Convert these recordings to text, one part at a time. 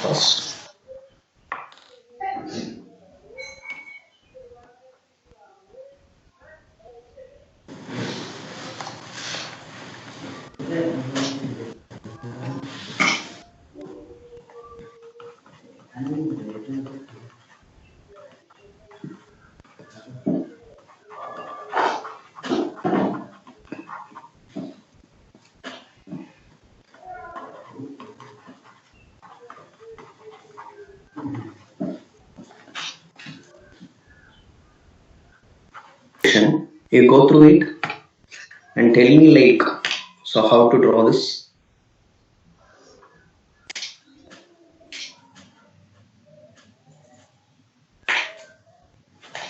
first. You go through it and tell me like, so how to draw this.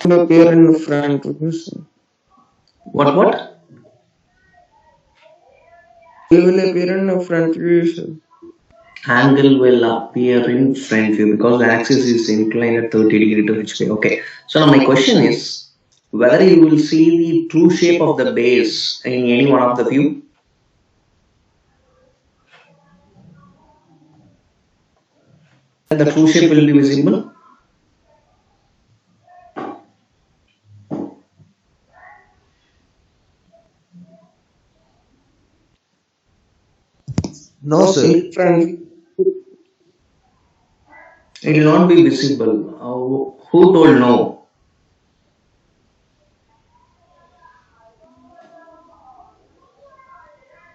The appear in the front view, sir. What? It will appear in the front view, sir. Angle will appear in front view because the axis is inclined at 30 degree to HP. Okay. So now my question is whether you will see the true shape of the base in any one of the view. The true shape will be visible. No, sir. In front view. It will not be visible. Who told no?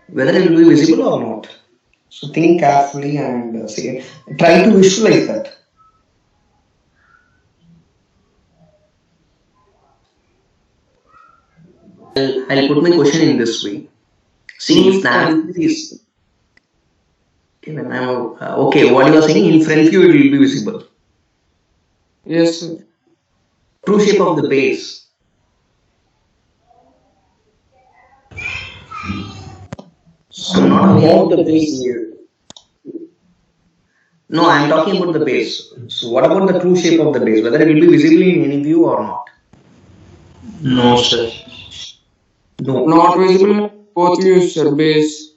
Whether it will be visible or not. So think carefully and see. Try to visualize that. I'll put my question in this way. See if the answer is okay. What you are saying in front view it will be visible. Yes, sir. True shape of the base. So not about the base here. No, I am talking about the base. So what about the true shape of the base? Whether it will be visible in any view or not? No, sir. No. Not visible in both views, sir. Base.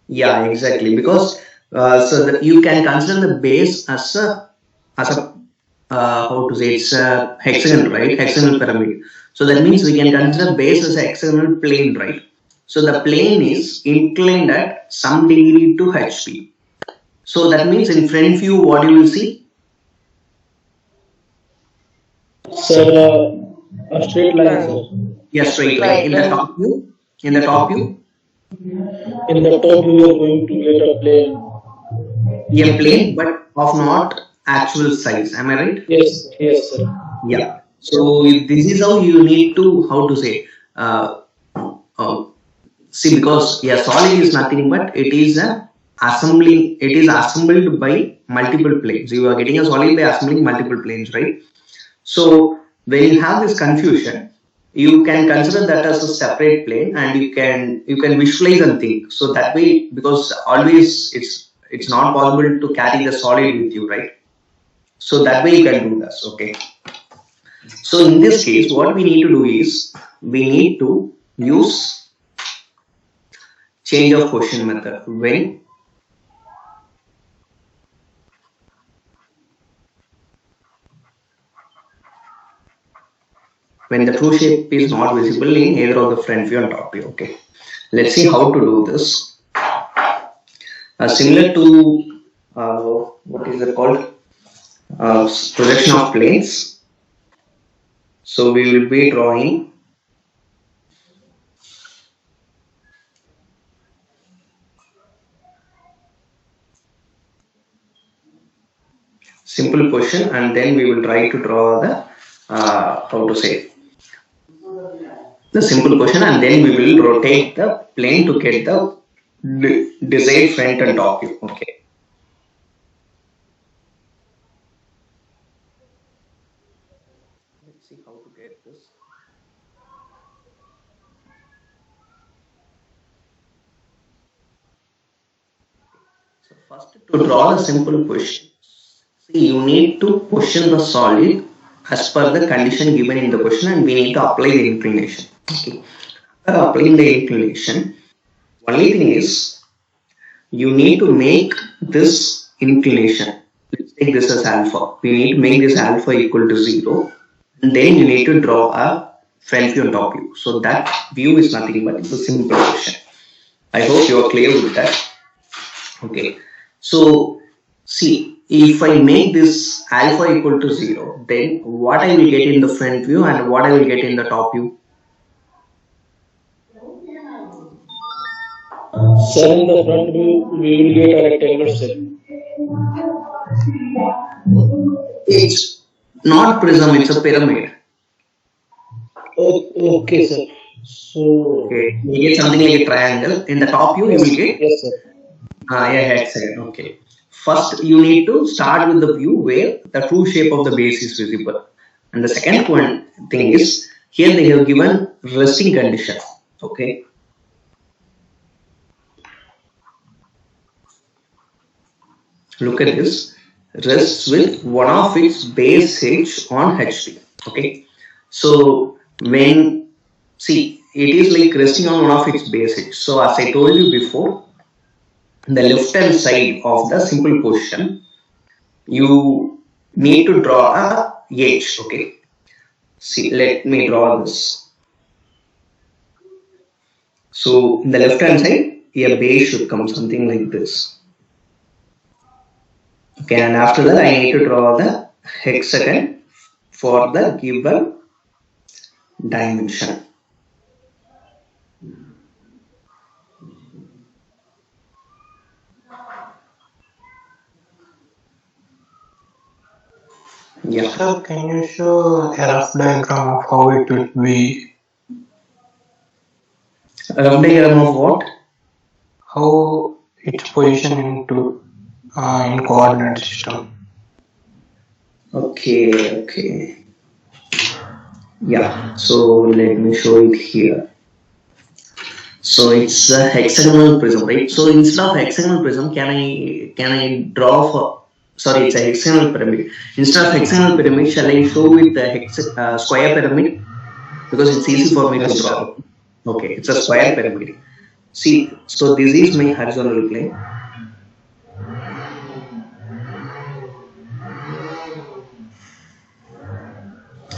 Yeah, exactly. Because so that you can consider the base as a how to say, it's a hexagon, right? Hexagonal pyramid. So that means we can consider base as a hexagonal plane, right? So the plane is inclined at some degree to HP. So that means in front view, what you will see? Sir, a straight line, sir. Yeah, straight line. In the top view, In the top view, we are going to get a plane. a plane, but of not actual size. Am I right? Yes, sir. Yeah. So this is how you need to, how to say, see, because solid is nothing but it is assembling. It is assembled by multiple planes. You are getting a solid by assembling multiple planes, right? So when you have this confusion, you can consider that as a separate plane, and you can visualize and think. So that way, because always it's not possible to carry the solid with you, right? So that way you can do this. Okay. So in this case, what we need to do is we need to use change of position method. When the true shape is not visible in either of the front view and top view. Okay, let's see how to do this. Similar to what is it called? Projection of planes. So we will be drawing simple question, and then we will try to draw the how to say, the simple question, and then we will rotate the plane to get the desired front and top view. Okay. Let's see how to get this. So first, to draw the simple question, see, you need to position the solid as per the condition given in the question, and we need to apply the inclination. Okay. Applying the inclination, only thing is you need to make this inclination take this as alpha. We need to make this alpha equal to 0. And then you need to draw a front view and top view. So that view is nothing but it's a simple question. I hope you are clear with that. Okay. So see, if I make this alpha equal to 0, then what I will get in the front view and what I will get in the top view? Sir, in the front view, we will get a rectangle shape. It's not prism, it's a pyramid. Okay, sir. So, Okay. You get something like a triangle. In the top view, you will get yes, sir. yeah, hexagon. Okay. First, you need to start with the view where the true shape of the base is visible. And the second one thing is here they have given resting condition. Okay. Look at this. Rests with one of its base edge on HP. Okay. So when see it is like resting on one of its base edge. So as I told you before, the left hand side of the simple position, you need to draw a edge. Okay. See, let me draw this. So in the left hand side, a base should come something like this. Okay, and after that I need to draw the hexagon for the given dimension. Yeah. Sir, can you show a rough diagram of how it would be, A rough diagram of what? how it's positioned into in coordinate system? Okay, okay. Yeah, so let me show it here. So it's a hexagonal prism, right? So instead of hexagonal prism, can I draw for, sorry, it's a hexagonal pyramid. Instead of hexagonal pyramid, shall I show with the square pyramid? Because it's easy for me to draw. Okay, it's a square pyramid. See, so this is my horizontal plane.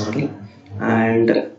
Okay, and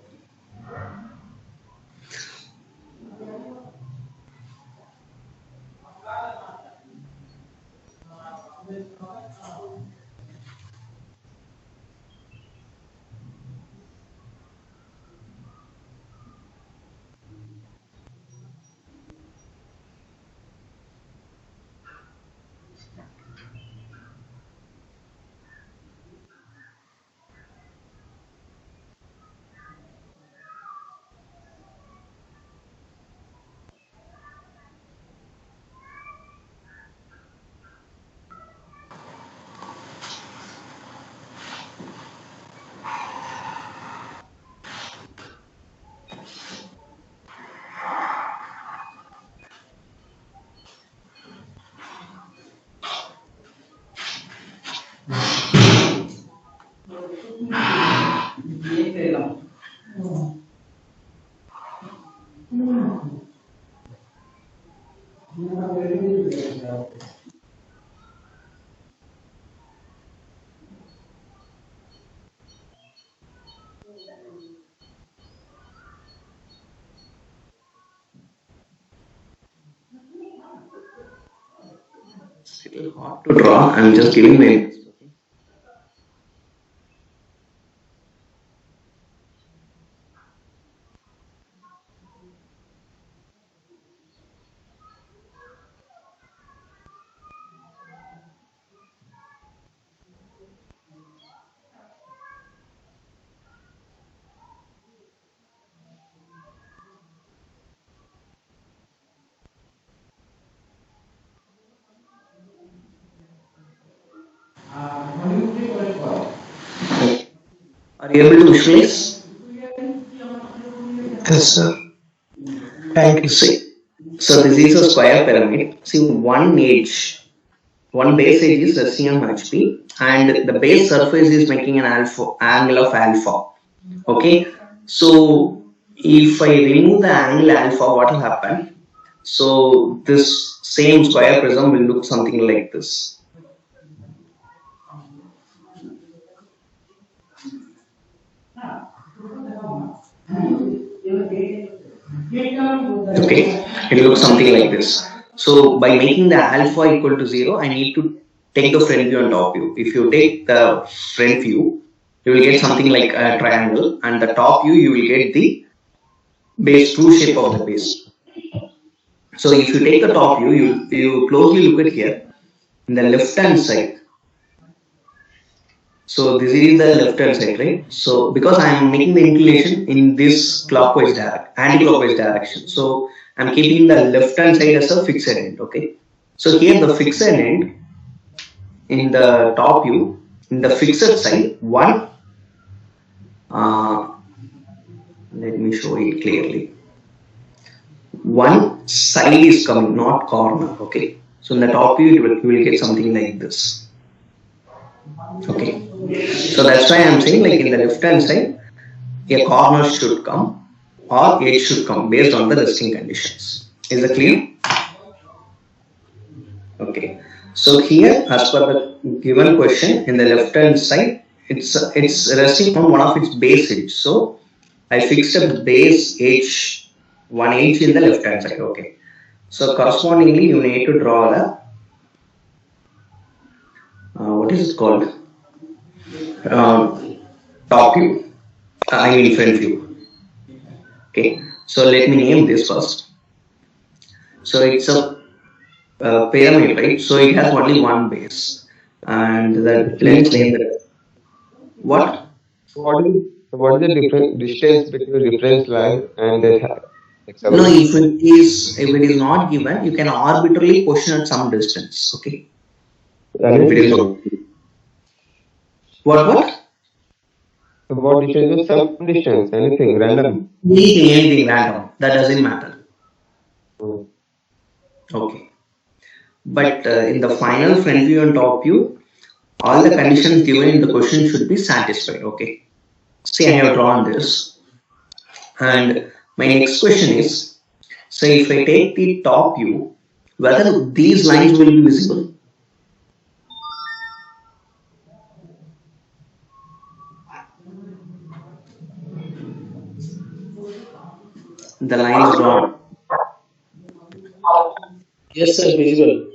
it's a little hard to draw. I'm just giving my. Are you able to visualize? Yes, sir. Thank you. See, so this is a square pyramid. See, one base edge is resting on HP, and the base surface is making an angle of alpha. Okay, so if I remove the angle alpha, what will happen? So this same square prism will look something like this. Okay, it looks something like this. So by making the alpha equal to 0, I need to take the front view and top view. If you take the front view, you will get something like a triangle, and the top view you will get the base, true shape of the base. So if you take the top view, you closely look at here in the left hand side. So this is the left hand side, right? So because I am making the inclination in this clockwise direction, anti-clockwise direction, so I'm keeping the left hand side as a fixed end. Okay. So here the fixed end in the top view, in the fixed side, one. Let me show it clearly. One side is coming, not corner. Okay. So in the top view, you will get something like this. Okay. So that's why I'm saying, like in the left hand side, a corner should come or edge should come based on the resting conditions. Is it clear? Okay. So here, as per the given question, in the left hand side, it's resting on one of its base edge. So I fixed a base edge, one edge in the left hand side. Okay. So correspondingly, you need to draw the what is it called? Top view. I mean front view. Okay. So let me name this first. So it's a pyramid, right? So it has only one base, and let's name it. What? What is the different distance between reference line and the No, hexagon? if it is not given, you can arbitrarily question at some distance. Okay. Any If it is not. distance. What? So what distance is some distance, anything random. Anything random. That doesn't matter. Hmm. Okay. But in the final front view and top view, all the conditions given in the question should be satisfied. Okay. See, I have drawn this. And my next question is, so if I take the top view, whether these lines will be visible? The lines drawn. Yes, sir, visible.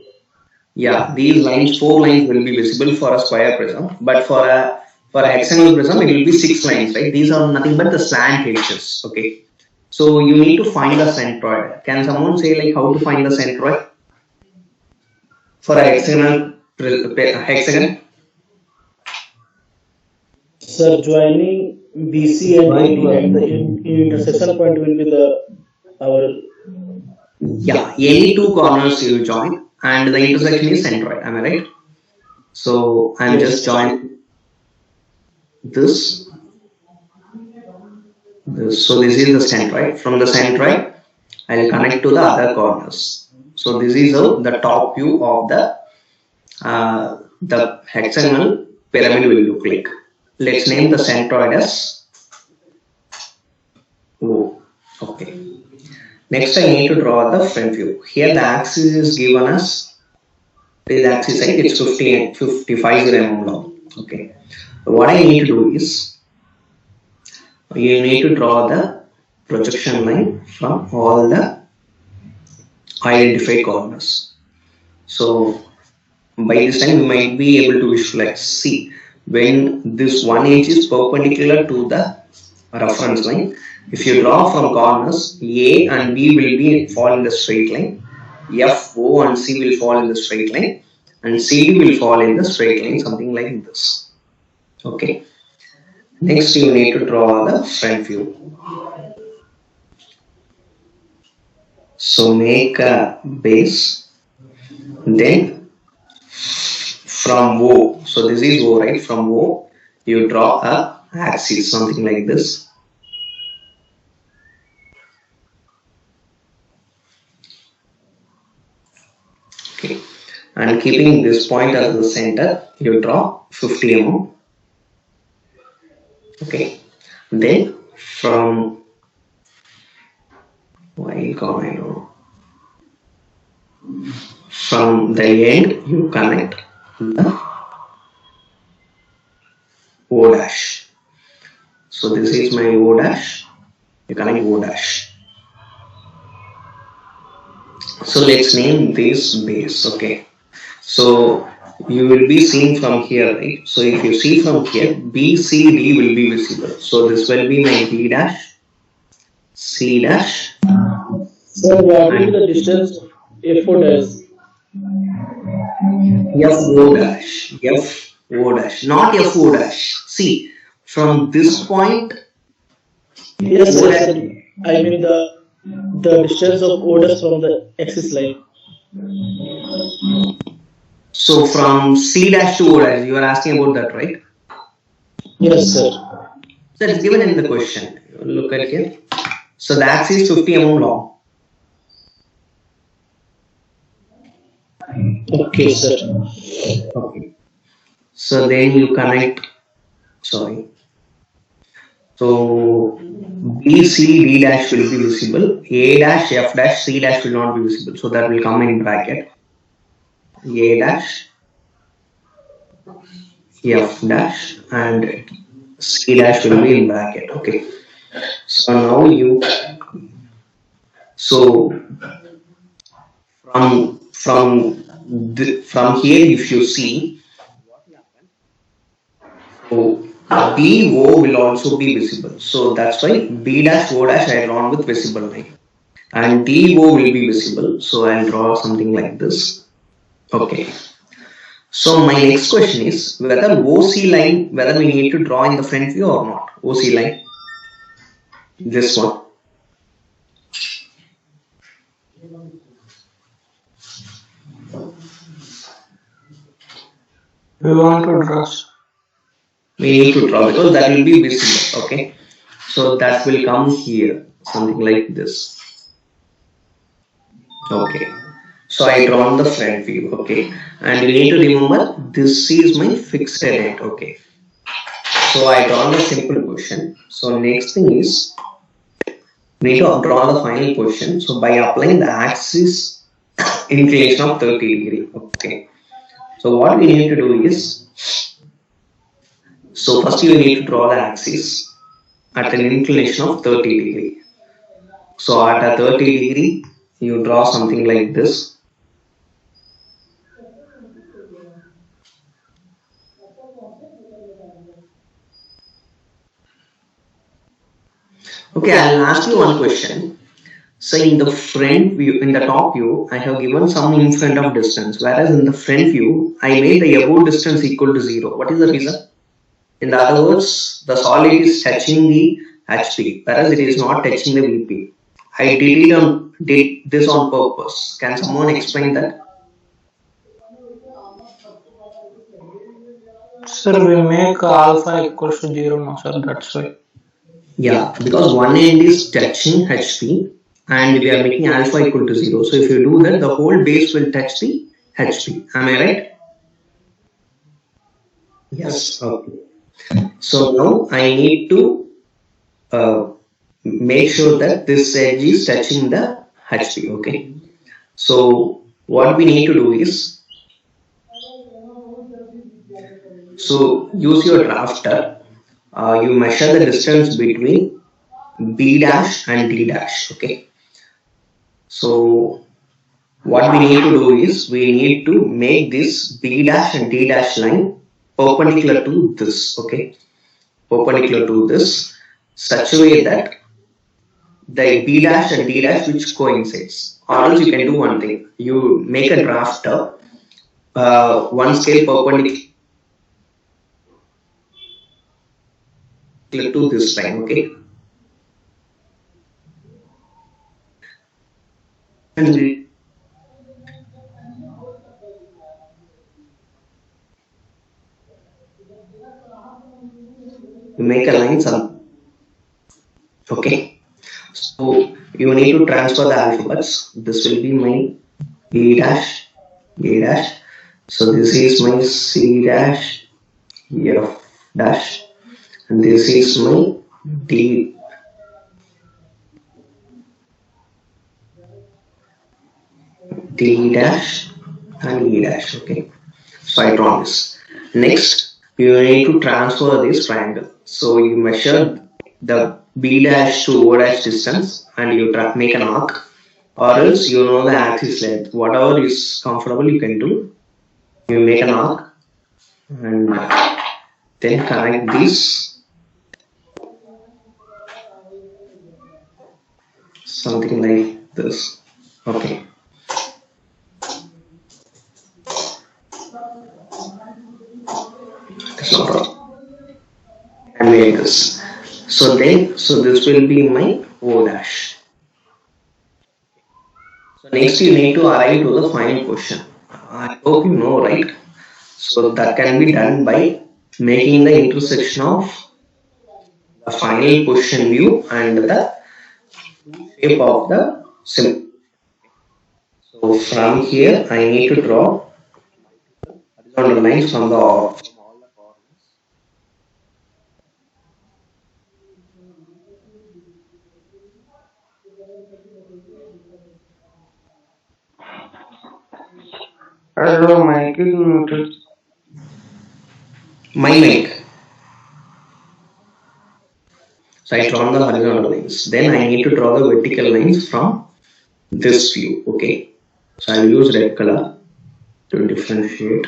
Yeah, these lines, 4 lines will be visible for a square prism, but for a hexagonal prism, it will be 6 lines, right? These are nothing but the slant edges. Okay. So you need to find the centroid. Can someone say like how to find the centroid for a hexagon? Sir, joining BC and AD at the intersection point will be our. Yeah, any two corners you join, and the intersection is centroid. Am I right? So I'm just joining this. So this is the centroid. From the centroid, I'll connect to the other corners. So this is how the top view of the hexagonal pyramid will look like. Let's name the centroid as O. Okay. Next, I need to draw the front view. Here the axis is given as this axis side. It's 55 mm long. Okay. What I need to do is you need to draw the projection line from all the identified corners. So by this time you might be able to visualize. See, when this one edge is perpendicular to the reference line, if you draw from corners, A and B will fall in the straight line, F, O and C will fall in the straight line, and CD will fall in the straight line, something like this. Okay. Next, you need to draw the front view. So make a base, then from O, so this is O, right? From O, you draw a axis, something like this. Okay, and keeping this point as the center, you draw 50 mm. Okay, then from from the end you connect the O dash. So this is my O dash. You connect O dash. So let's name this base. Okay. So you will be seeing from here, right? So if you see from here, B, C, D will be visible. So this will be my B dash, C dash, So what will be the distance of F4 dash? F O dash, F O dash, not F O dash. See, from this point, Yes, O yes, dash. sir. I mean the distance of O dash from the axis line. So from C dash to O dash, you are asking about that, right? Yes, sir. So it's given in the question. Look at here. So the axis is 50 mm long. Okay, sir. Okay. So then you connect. Sorry. So B, C, D dash will be visible. A dash, F dash, C dash will not be visible. So that will come in bracket. A dash, F dash, and C dash will be in bracket. Okay. So now you. So from here, if you see, so B O will also be visible. So that's why B dash O dash I drawn with visible line. And D O will be visible. So I'll draw something like this. Okay. So my next question is whether OC line, whether we need to draw in the front view or not. OC line. This one. We want to draw. We need to draw because that will be visible. Okay. So that will come here. Something like this. Okay. So I drawn the front view. Okay. And you need to remember this is my fixed edge. Okay. So I drawn the simple question. So next thing is we need to draw the final question. So by applying the axis inclination of 30 degree. Okay. So what we need to do is, so first you need to draw the axis at an inclination of 30 degree. So at a 30 degree, you draw something like this. Okay, I'll ask you one question. So in the front view, in the top view, I have given some in front of distance, whereas in the front view, I made the above distance equal to 0. What is the reason? In the other words, the solid is touching the HP, whereas it is not touching the VP. I did this on purpose. Can someone explain that? Sir, we make alpha equals to 0 now, sir. That's why. Yeah, because one end is touching HP and we are making alpha equal to 0. So if you do that, the whole base will touch the HP. Am I right? Yes. Okay. So now I need to make sure that this edge is touching the HP. Okay. So what we need to do is, so use your drafter. You measure the distance between B dash and D dash. Okay. So what we need to do is we need to make this B dash and D dash line perpendicular to this. Okay. Perpendicular to this, such a way that the B dash and D dash which coincides. Or else you can do one thing. You make a drafter, one scale perpendicular to this line. Okay. And you make a line some. Okay. So you need to transfer the alphabets. This will be my B dash, A dash. So this is my C dash, F dash, and this is my D dash and E dash. Okay. So I draw this. Next, you need to transfer this triangle. So you measure the B dash to O dash distance and you make an arc, or else you know the axis length. Whatever is comfortable you can do. You make an arc and then connect this something like this. Okay. That's not wrong. And make this. So this will be my O dash. So next you need to arrive to the final question. I hope you know, right? So that can be done by making the intersection of the final question view and the shape of the symbol. So from here I need to draw horizontal lines from the Hello, mic is muted. my mic. So I draw the horizontal lines. Then I need to draw the vertical lines from this view. Okay. So I will use red color to differentiate.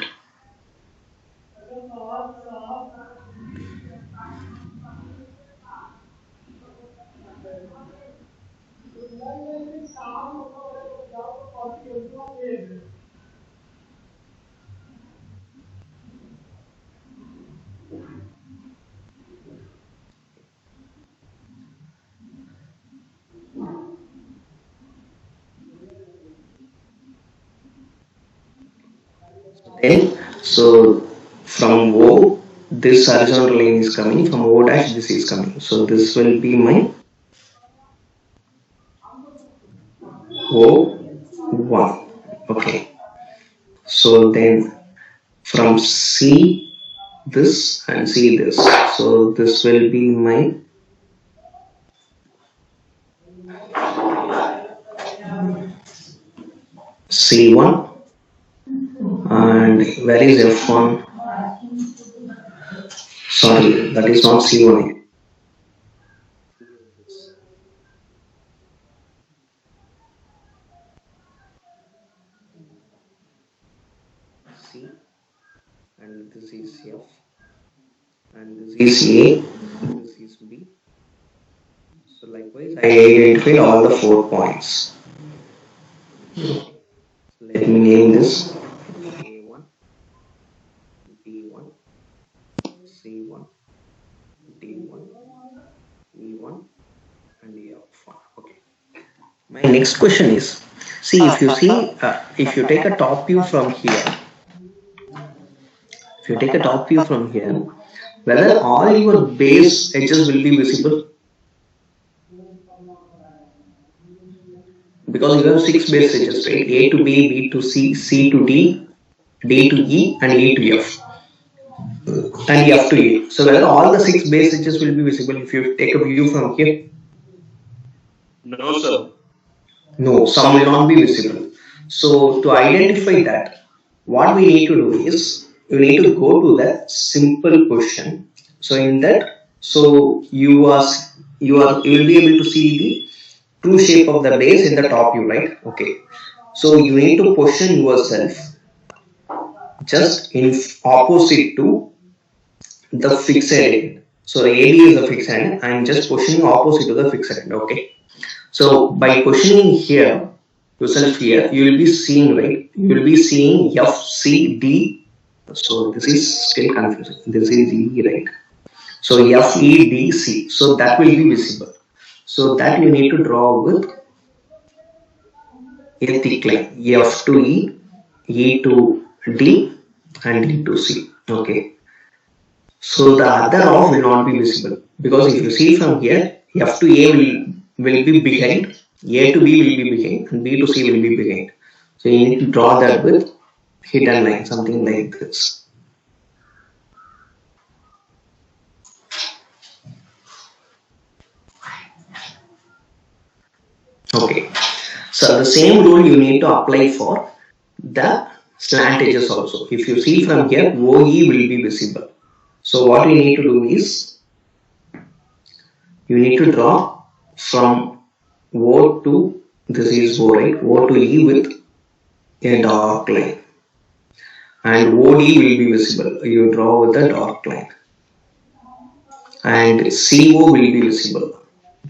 Then so from O this horizontal line is coming, from O dash this is coming. So this will be my O1. Okay. So then from C this and C this. So this will be my C1. And where is F1? Sorry, that is not C1. C and this is F and this is A, this is B. So likewise I identified all the 4 points. Let me name this A1, B1, C1, D1, E1 and F1. Okay. My next question is, see if you see, if you take a top view from here, whether all your base edges will be visible, because you have 6 base edges, right? A to B, B to C, C to D, D to E and E to F and F to E. So whether all the 6 base edges will be visible if you take a view from here? No, sir. No, some will not be visible. So to identify that, what we need to do is you need to go to the simple question. So in that, so you will be able to see the true shape of the base in the top view, right? Okay. So you need to position yourself just in opposite to the fixed end. So the AB is the fixed end. I am just positioning opposite to the fixed end. Okay. So by positioning here yourself here, you will be seeing, right? You will be seeing F, C, D. So this is still confusing. This is E, right? So F, E, D, C. So that will be visible. So that you need to draw with a thick line. F to E, E to D, and D to C. Okay. So the other half will not be visible because if you see from here, F to A will be behind, A to B will be behind, and B to C will be behind. So you need to draw that with hidden line, something like this. Okay. So the same rule you need to apply for the slant edges also. If you see from here, OE will be visible. So what we need to do is you need to draw from O to, this is O, right? O to E with a dark line, and OD will be visible. You draw with a dark line, and CO will be visible.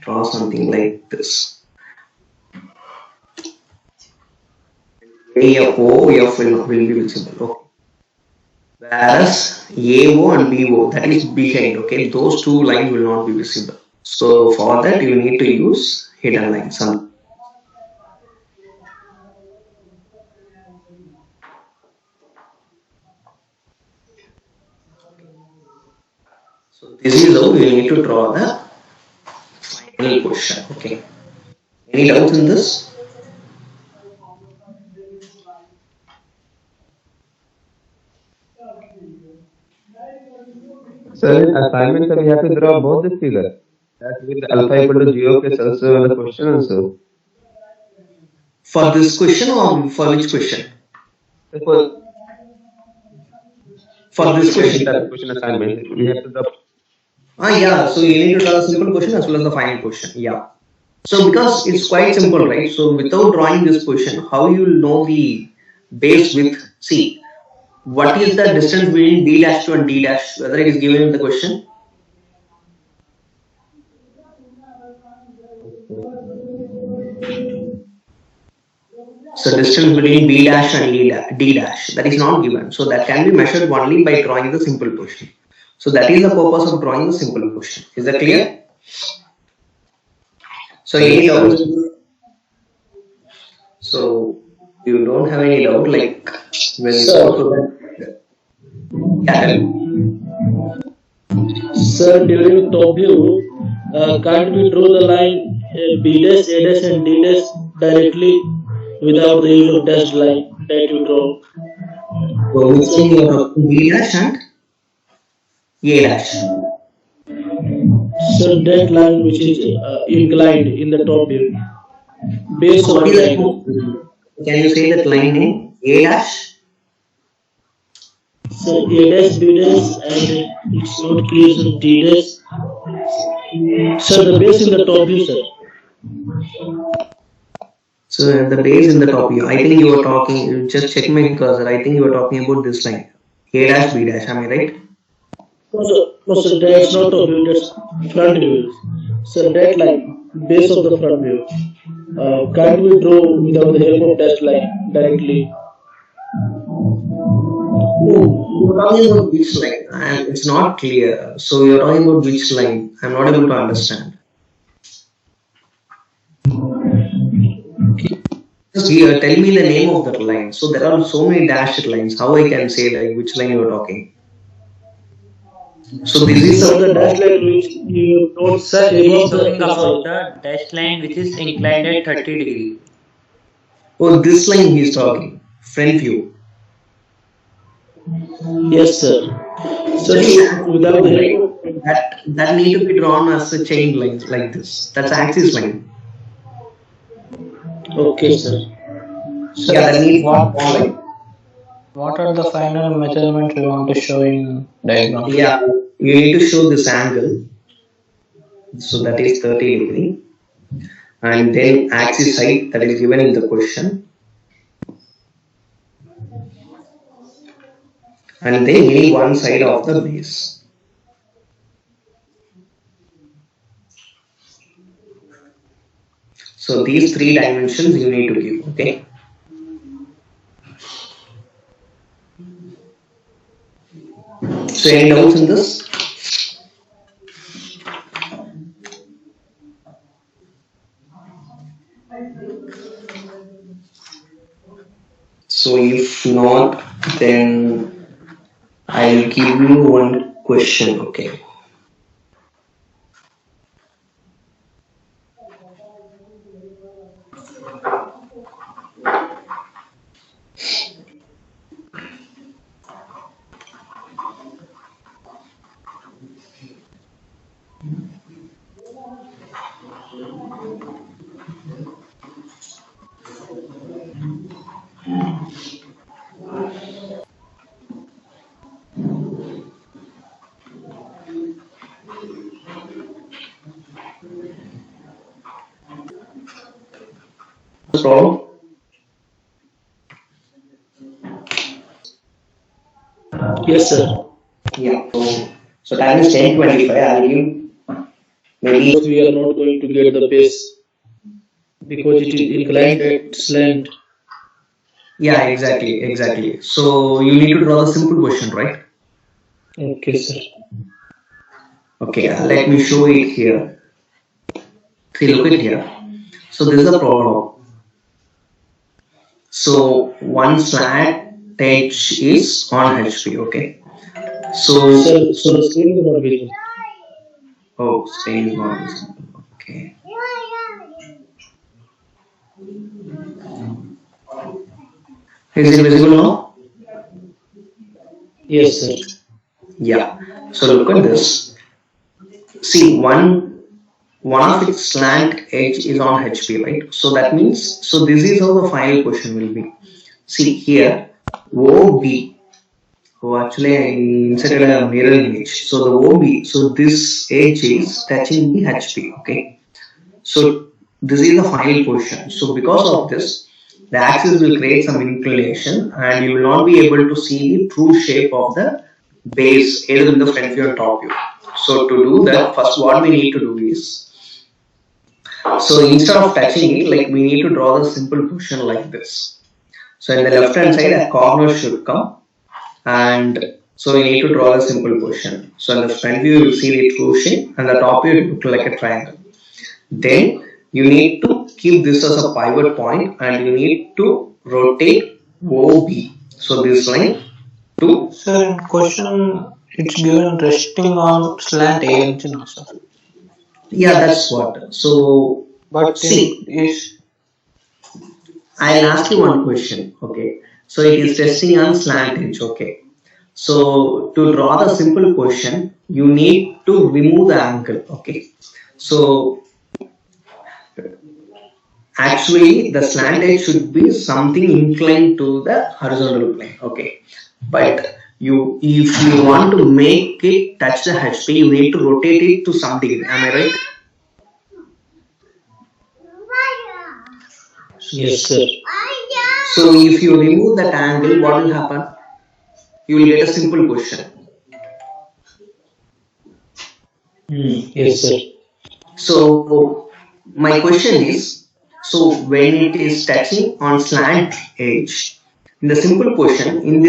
Draw something like this. AFO, F will be visible. Okay. Whereas AO and BO, that is behind. Okay, those two lines will not be visible. So for that you need to use hidden lines. So this is how you need to draw the final question. Okay. Any doubts in this? So in assignment, we have to draw both the figure. That with alpha equal to 0 plus also the question also. For this question or for which question? For For this question. question assignment, we have to draw. Yeah, so you need to draw a simple question as well as the final question. Yeah. So because it's quite simple, right? So without drawing this question, how you will know the base width? See, what is the distance between B dash to and D dash? Whether it is given in the question. So distance between B dash and D dash, that is not given. So that can be measured only by drawing the simple question. So that is the purpose of drawing the simple question. Is that clear? So any doubts? So you don't have any doubt like when you go to that? Yeah. Sir, during top view, can't we draw the line B dash, A dash, and D dash directly without the use of dashed line that you draw? So which one you are talking? B dash and A dash. So that line which is inclined in the top view, base So of what the is line. that? Can you say that line name? A dash? So A dash, B dash, and it's not clear, so D dash. So the base in the top view, sir. So the base in the top view. I think you are talking. Just check my cursor. I think you are talking about this line. A dash, B dash. Am I right? No, sir, that's not top view, that's front view. So that line, base of the front view, can't we draw without the help of dashed line directly? You're talking about which line? It's not clear. So you're talking about which line? I'm not able to understand. Just here, tell me the name of that line. So there are so many dashed lines. How I can say like which line you are talking? So this is So the dashed line which you don't Sir, say he is above talking the about the dashed line which is inclined at 30 degree. oh this line he's talking. Front view. Yes, sir. So without the help of That need to be drawn as a chain line like this. That's axis line. okay, sir. Yeah, that needs one line. What are the final measurements we want to show in diagram? Yeah, you need to show this angle. So that is 30 degree. And then axis height that is given in the question. And then any one side of the base. So these three dimensions you need to give, okay? So any doubts in this? So if not, then I'll give you one question, okay? problem? Yes, sir. Yeah. So time is 10:25. I'll give maybe. We are not going to get the base because it is inclined at slant. Yeah, exactly. So you need to draw the simple question, right? Okay, sir. Okay, let me show it here. See, look at here. So this is a problem. So one slant edge is on HP. Okay. So So the screen is not visible. oh, screen is not visible. Okay. Is it visible now? Yes, sir. Yeah. So look at this. See, one of its slant edge is on HP, right? So that means, so this is how the final question will be. See here, OB. Oh, actually, I inserted a mirror image. So the OB, so this edge is touching the HP. Okay. So this is the final question. So because of this, the axis will create some inclination, and you will not be able to see the true shape of the base either in the front view or top view. So to do that, first what we need to do is, so instead of touching it, like we need to draw the simple question like this. So in the left hand side, a corner should come, and so we need to draw the simple question. So in the front view, you will see the true shape, and the top view it will look like a triangle. Then you need to keep this as a pivot point, and you need to rotate OB. So this line to. Sir, in question, it's given resting on slant edge now, sir. Yeah, that's what. So But see, is I'll ask you one question. Okay. So it is resting on slant edge. Okay. So to draw the simple question, you need to remove the angle. Okay. So actually, the slant edge should be something inclined to the horizontal plane. Okay. But if you want to make it touch the HP, you need to rotate it to some degree. Am I right? Yes, sir. So if you remove that angle, what will happen? You will get a simple question. Yes, sir. So my question is, so when it is touching on slant edge, in the simple question, in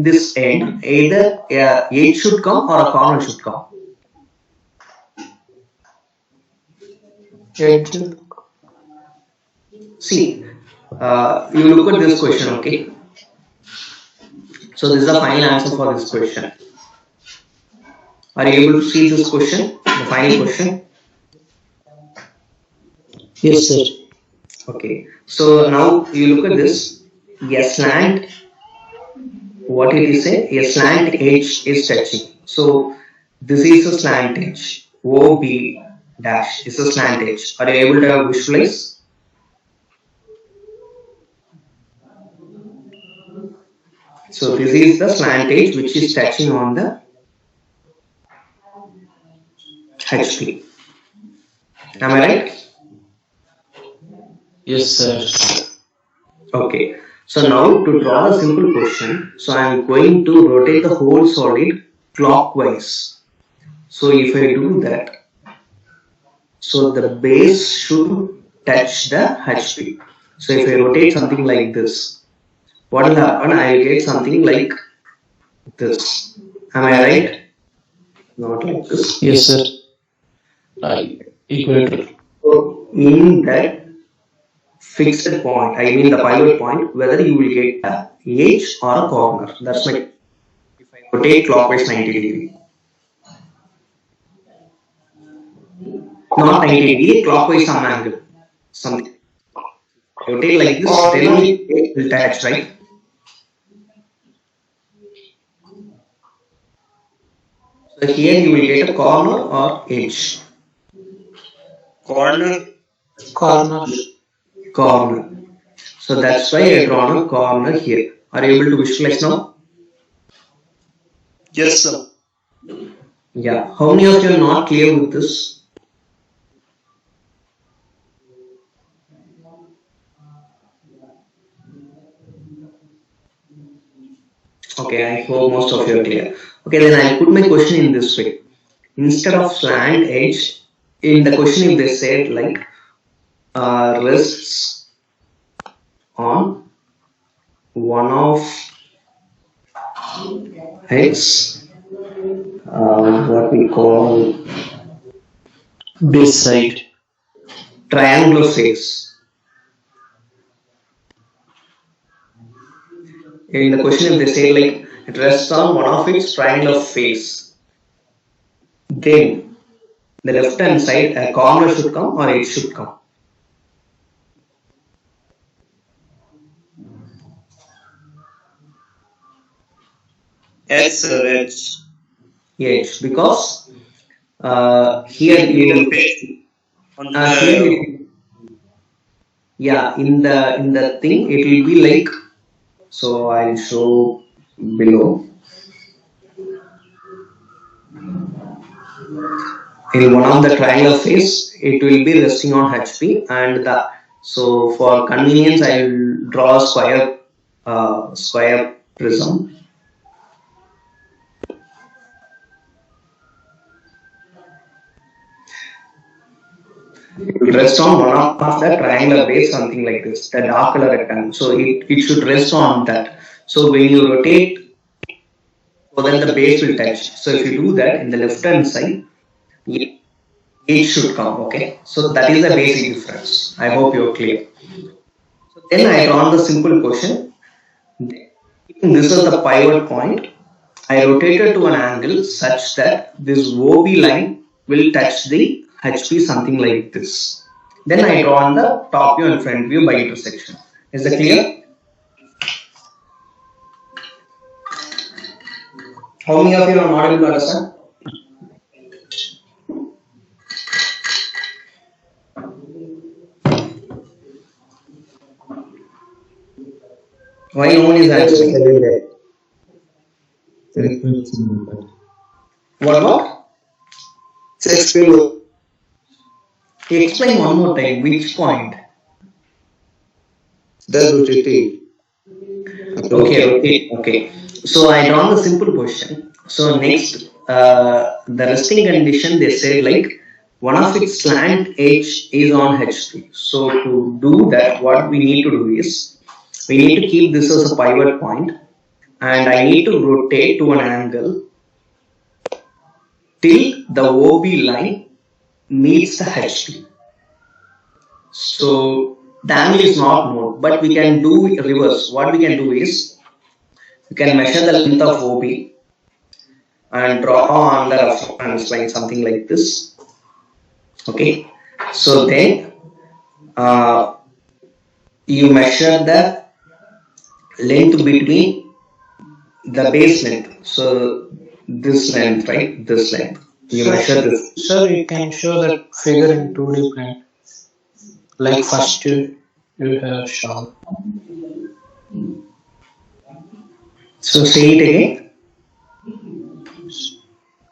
this end, either a edge should come or a corner should come. edge? See, you look at this question, okay? So this is the final answer for this question. Are you able to see this question, the final question? Yes, sir. Okay. So now you look at this. A slant. What it is say? A slant edge is touching. So this is a slant edge. OB dash is a slant edge. Are you able to visualize? So this is the slant edge which is touching on the HP. Am I right? Yes, sir. Okay. So now to draw a simple question, so I am going to rotate the whole solid clockwise. So if I do that, so the base should touch the HP. So if I rotate something like this, what will happen? I will get something like this. Am I right? Not like this. Yes, sir. Equator. So in that fixed point, I mean the pivot point, whether you will get a edge or a corner. That's my. If I rotate clockwise 90 degree. Not 90 degree, clockwise some angle. Something. Rotate like this, then only it will touch, right? So here you will get a corner or edge. Corner. Corner. Corner. So that's why I drawn a corner here. Are you able to visualize now? Yes, sir. Yeah. How many of you are not clear with this? Okay, I hope most of you are clear. Okay, then I'll put my question in this way. Instead of slant edge, in the question if they said like rests on one of its what we call Base side. triangular face. In the question if they say like it rests on one of its triangular face, then the left hand side a corner should come or edge should come. Yes, sir, edge. Edge, because here you will On here the it, yeah, in the thing it will be like, so I'll show below. In one of the triangular face it will be resting on HP, and the, so for convenience I will draw a square prism. It will rest on one of the triangular base, something like this, the dark color rectangle. So it should rest on that. So when you rotate, so then the base will touch. So if you do that in the left hand side, it should come. Okay. So that is the basic difference. I hope you're clear. So then I draw the simple question. This is the pivot point. I rotated to an angle such that this OB line will touch the HP, something like this. Then I draw on the top view and front view by intersection. Is that clear? How many of you are not able to understand? Why no one is answering? What? explain. Explain one more time. Which point? That's rotating. Okay. So I drawn the simple question. So next, the resting condition they said like one of its slant edge is on HP. So to do that, what we need to do is we need to keep this as a pivot point, and I need to rotate to an angle till the OB line meets the HP. So the angle is not known, but we can do reverse. What we can do is we can measure the length of OB and draw on the reference line, something like this. Okay. So then you measure the length between the base length. So this length, right? This length. You measure this. Sir, you can show that figure in 2D plane. Like first you have shown. So say it again.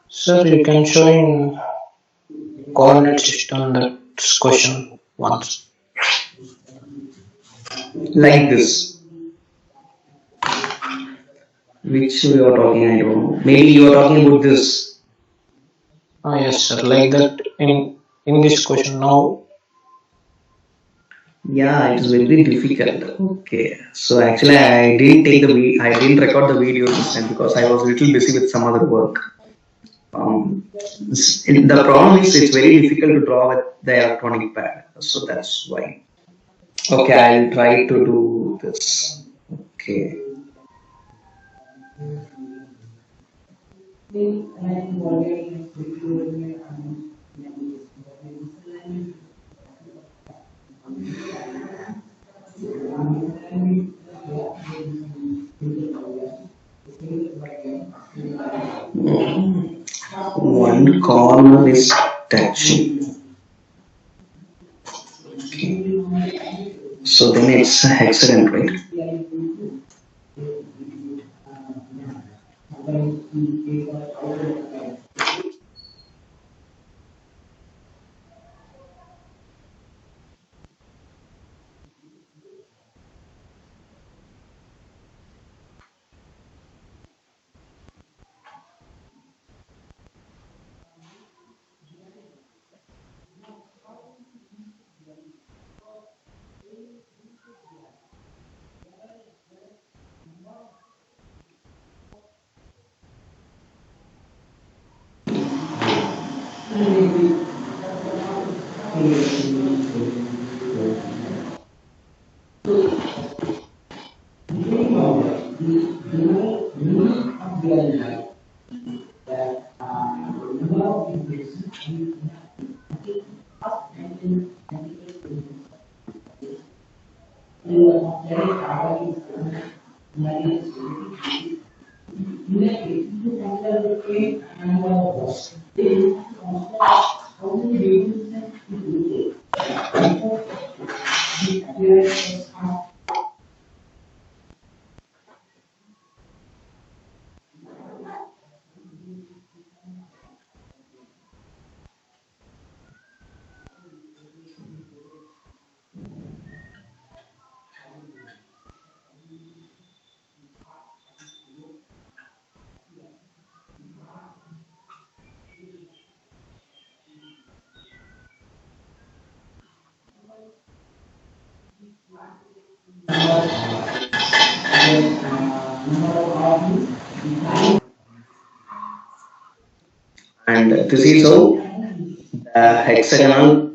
Sir, you can show in coordinate system that question once. Like this. Which you are talking, I don't know. Maybe you are talking about this. Ah, yes, sir. Like that in this question now. Yeah, it's very difficult. Okay. So actually, I didn't take the I didn't record the video this time because I was a little busy with some other work. The problem is it's very difficult to draw with the electronic pad. So that's why. Okay, I'll try to do this. Okay. One corner is touching. Okay. So then it's a hexagon, right? And this is how the hexagonal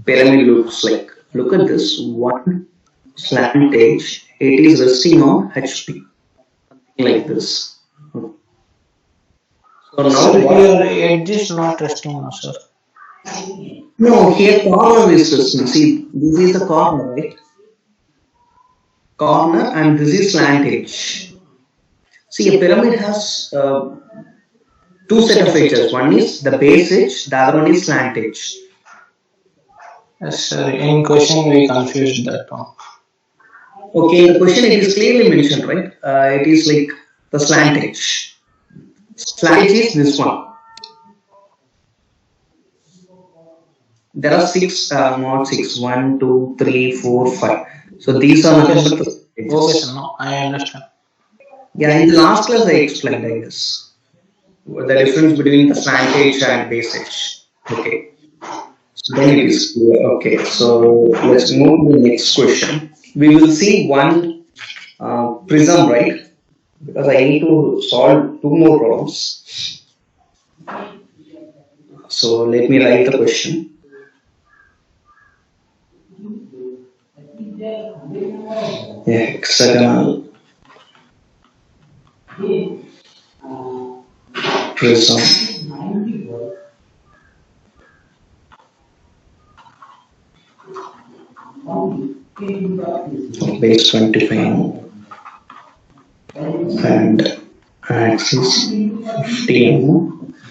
pyramid looks like. Look at this one slant edge. It is resting on HP like this. So now Sir, what? your edge is not resting now, sir. No, here corner is resting. See, this is the corner, right? Corner, and this is slant edge. See, a pyramid has two set of edges. One is the base edge, the other one is slant edge. Yes, sir. In question, we confused that one. Okay, in the question it is clearly mentioned, right? It is like the slant edge. Slant edge is this one. There are six, not six, 1, 2, 3, 4, 5. So these are nothing but the Okay, edges. sir. No, I understand. Yeah, in the last class I explained, I guess, the difference between the slant edge and base edge. Okay, so then it is clear. Okay, so let's move to the next question. We will see one prism, right? Because I need to solve two more problems. So let me write the question. Hexagonal prism base 25 and axis 15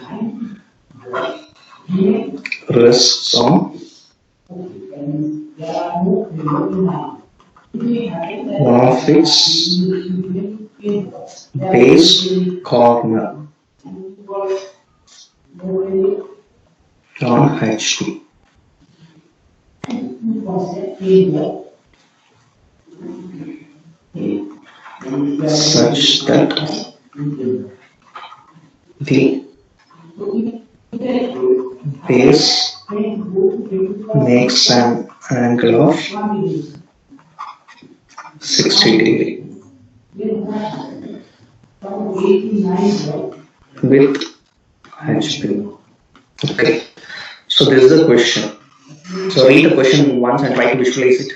rests on one of its base corner on HP. Such that the base makes an angle of 60 degree with HP. Okay, so this is the question. So read the question once and try to visualize it.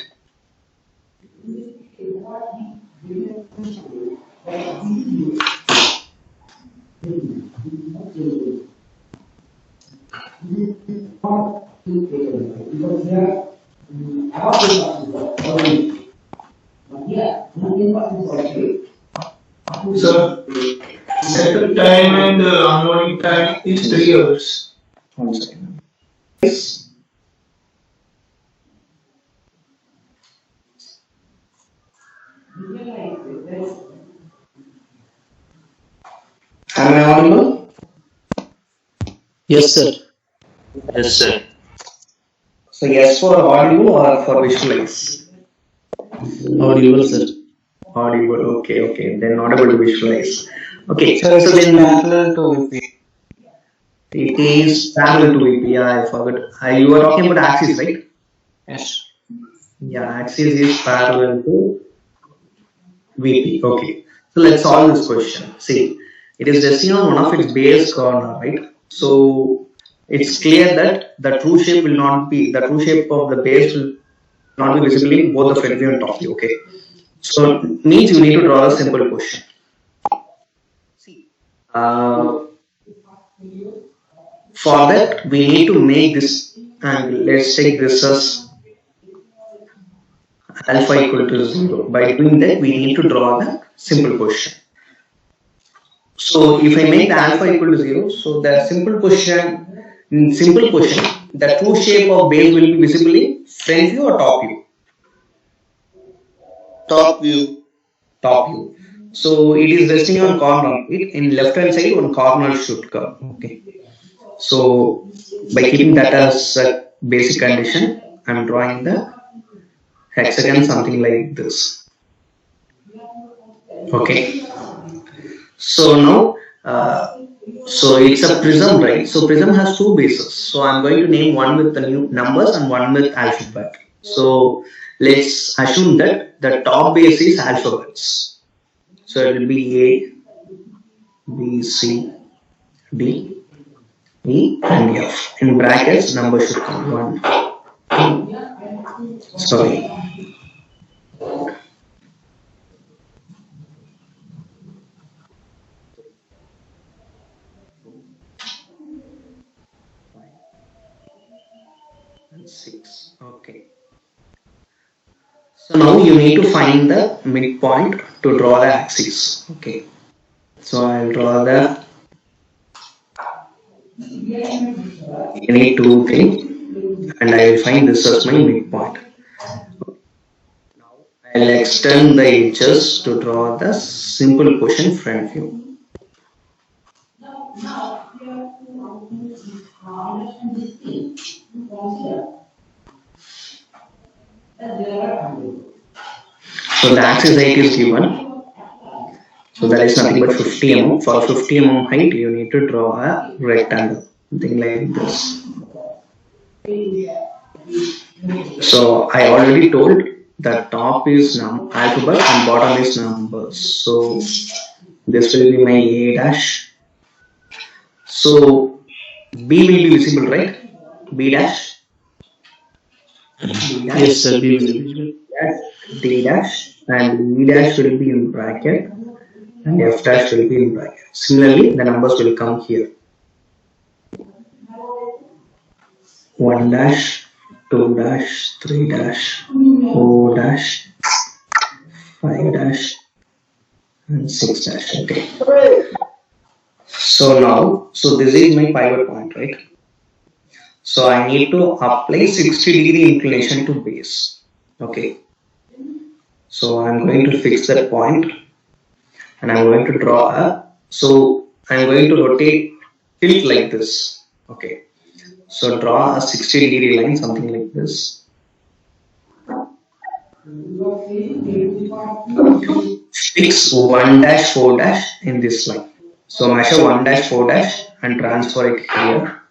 Sir, setup time and unloading time is 3 hours. 1 second. Yes. Am I audible? Yes, sir. Yes, sir. So yes for audible or for visualize? Audible, sir. Audible. Okay, okay. Then audible to visualize. Okay. Sir, So it is then parallel to VP. it is parallel to VP. Yeah, I forgot. You were talking about axis, right? Yes. Yeah, axis is parallel to VP. Okay. So let's solve this question. See, it is resting on one of its base corner, right? So it's clear that the true shape will not be, the true shape of the base will not be visible in both the front view and top view. Okay, so means you need to draw a simple question. uh, for that we need to make this angle. Let's take this as alpha equal to 0. By doing that we need to draw the simple question. So if I make the alpha equal to 0, so the simple question, the true shape of base will be visible in front view or top view? Top view. Top view. So it is resting on corner. In left hand side, one corner should come. Okay. So by keeping that as a basic condition, I am drawing the hexagon something like this. Okay. So now, so it's a prism, right? So prism has two bases. So I'm going to name one with the new numbers and one with alphabet. So let's assume that the top base is alphabets. So it will be A, B, C, D, E, and F. In brackets, numbers should come 1, 2, sorry. And 6. Okay. So now you need to find the midpoint to draw the axis. Okay. So I'll draw the any two thing and I will find this as my midpoint. Now I'll extend the edges to draw the simple question front view. So the axis height is given. So that is nothing but 50 mm. For 50 mm height, you need to draw a rectangle, something like this. So I already told the top is alphabet and bottom is numbers. So this will be my A dash. So B will be visible, right? B dash. Yes, sir. B will be visible. D dash and E dash will be in bracket and F dash will be in bracket. Similarly, the numbers will come here. 1 dash, 2 dash, 3 dash, 4 dash, 5 dash, and 6 dash. Okay. So now, so this is my pivot point, right? So I need to apply 60-degree inclination to base. Okay. So I'm going to fix that point and I'm going to draw a, so I'm going to rotate tilt like this. Okay. So draw a 60-degree line, something like this. Fix 1 dash 4 dash in this line. So measure 1 dash 4 dash and transfer it here.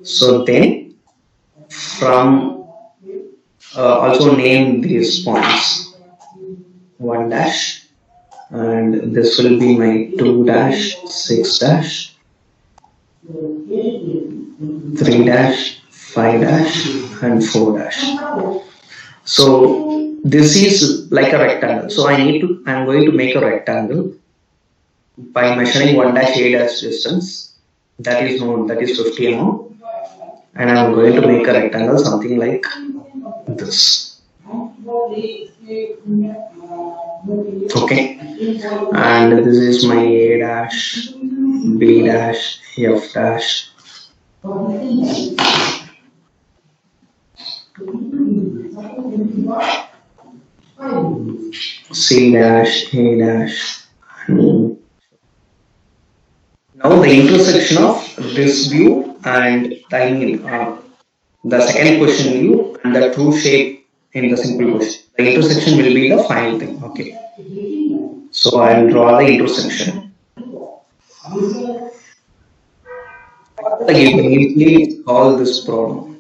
So then from also name these points 1 dash and this will be my 2 dash, 6 dash, 3 dash, 5 dash and 4 dash. So this is like a rectangle. So I'm going to make a rectangle by measuring 1 dash A dash distance. That is known, that is 50 mm. And I'm going to make a rectangle something like this. Okay. And this is my A dash, B dash, F dash. C dash, A dash. Now the intersection of this view and the second question view and the true shape in the simple question. The intersection will be the final thing. Okay. So I'll draw the intersection. You can easily solve this problem.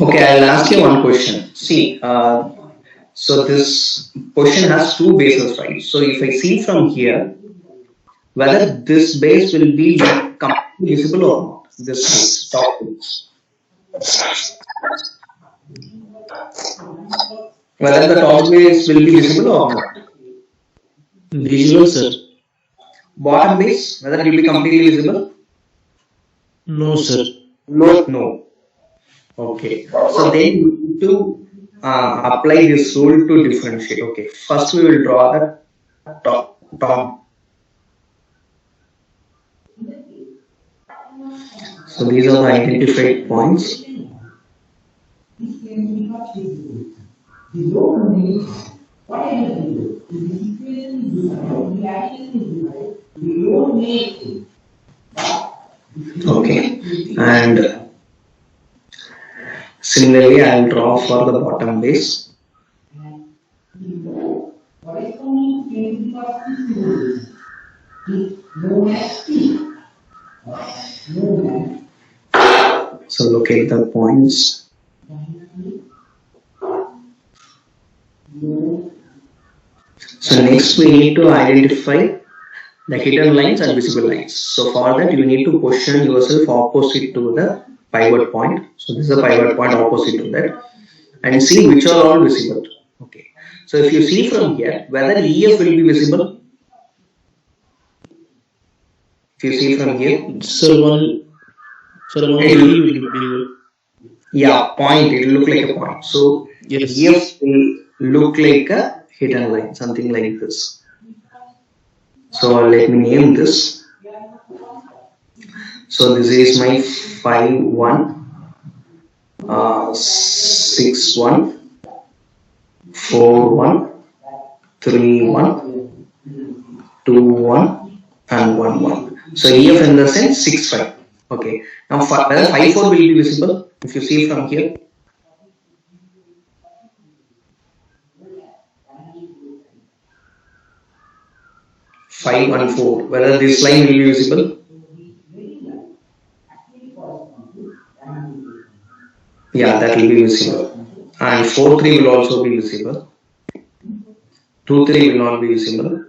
Okay, I'll ask you one question. See, so this question has two bases, right? So if I see from here, whether this base will be completely visible or not, this base, top base, whether the top base will be visible or not. Visual, sir. Bottom base, whether it will be completely visible? No, sir. No. Okay. So then we need to apply this rule to differentiate. Okay. First we will draw the top. So these are the identified points. Okay. And similarly, I will draw for the bottom base. So locate the points. So next we need to identify the hidden lines and visible lines. So for that you need to position yourself opposite to the pivot point. So this is the pivot point opposite to that, and see which are all visible. Okay. So if you see from here, whether EF will be visible. If you see from here, Sir, one it E will, will be visible. yeah, point. It will look like a point. So Yes. EF will look like a hidden line, something like this. So let me name this. So this is my 5-1, 6-1, 4-1, 3-1, 2-1, and 1-1. So EF in the sense 6-5. Okay. Now whether 5-4 will be visible if you see from here. 5-1-4. Whether this line will be visible. Yeah, that will be visible. And 4-3 will also be visible. 2-3 will not be visible.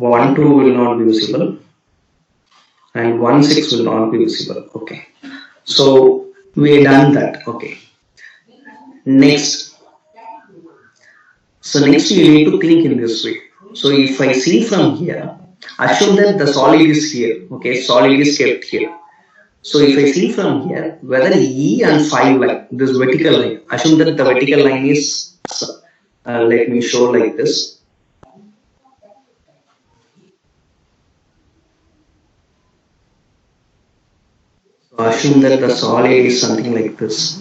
1-2 will not be visible. And 1-6 will not be visible. Okay. So we done that. Okay. Next. So next you need to think in this way. So if I see from here, assume that the solid is here. Okay, solid is kept here. So if I see from here, whether E and 5 line, this vertical line, assume that the vertical line is, let me show like this. So assume that the solid is something like this.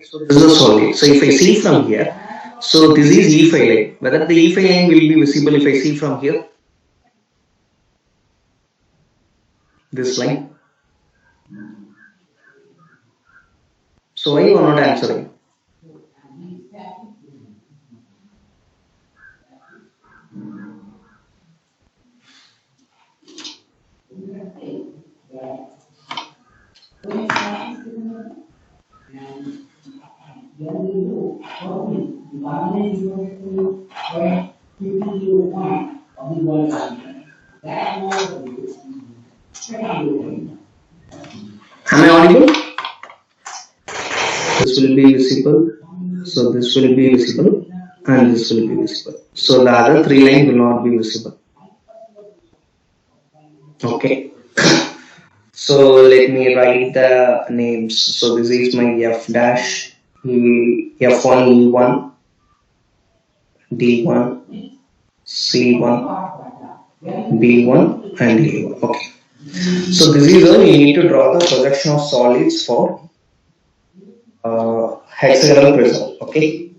So this is a solid. So if I see from here, so this is E5 line. Whether the E5 line will be visible if I see from here? This line. So why you are not answering? Am I audible? This will be visible. So this will be visible and this will be visible. So the other three lines will not be visible. Okay. So let me write the names. So this is my F dash, F1, E1, D1, C1, B1 and A1. Okay. So this is how you need to draw the projection of solids for hexagonal prism. Okay.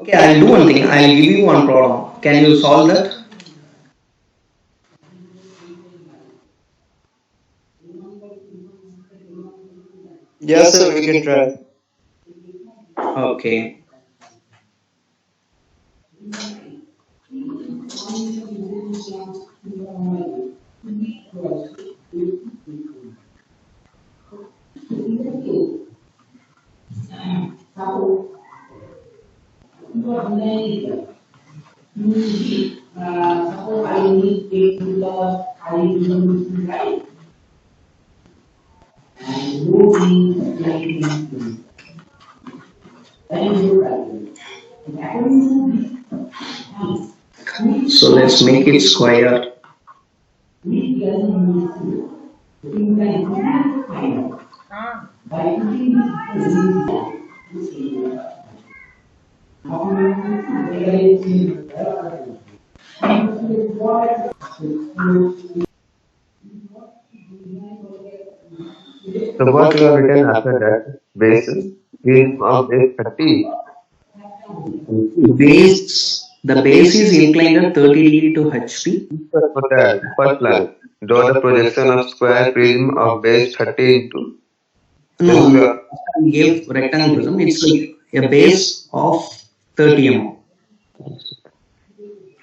Okay, I'll do one thing. I'll give you one problem. Can you solve that? Yes, sir, we can try. Okay. So let's make it square. So what you have written after that? Base is of base 30. The base is inclined at 30 degree to HP. For that first line, draw the projection of square prism of base 30 into. This we No, are we gave rectangle prism. It's like a base of 30 mm.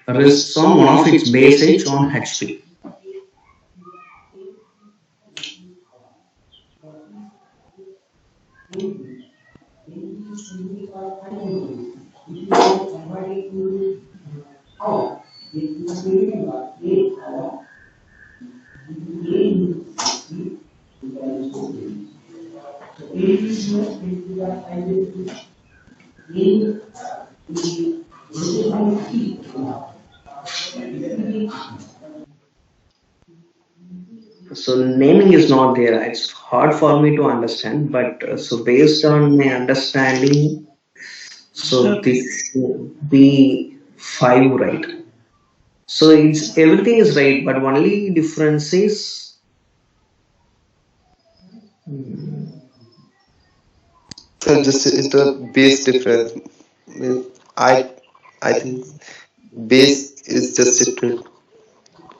Rests on one of its base edge on HP. So naming is not there. It's hard for me to understand. But so based on my understanding, so Sir, this should be 5, right? So it's everything is right, but only difference is So just is the base difference. I I think base is just different.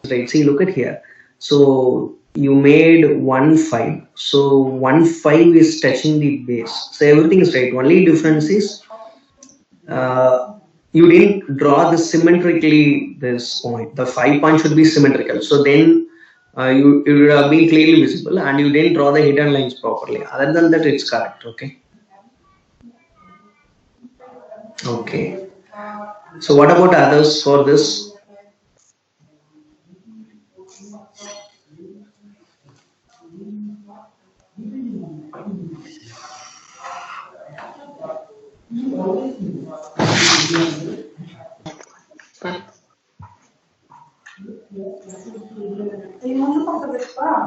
right. See, look at here. So you made 1 5. So 1 5 is touching the base. So everything is right. Only difference is you didn't draw this symmetrically this point. The 5 point should be symmetrical. So then you would have been clearly visible, and you didn't draw the hidden lines properly. Other than that, it's correct. Okay. Okay. So what about others for this?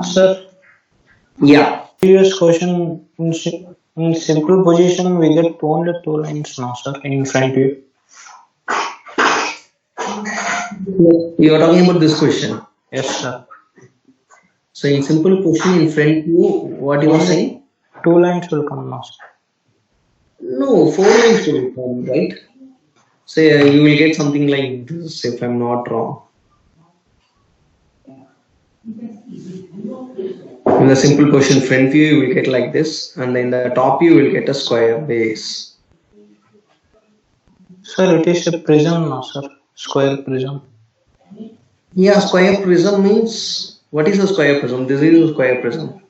sir, Yeah. previous question in simple position we get only two lines now, sir, in front view. You are talking about this question. Yes, sir. So in simple question in front view, what you are saying? Two lines will come now, sir. No, 4 lines will come, right? Say you will get something like this if I'm not wrong. In the simple question front view, you will get like this, and then the top view will get a square base. Sir, it is a prism now, sir. Square prism. Yeah, square prism means what is a square prism? This is a square prism.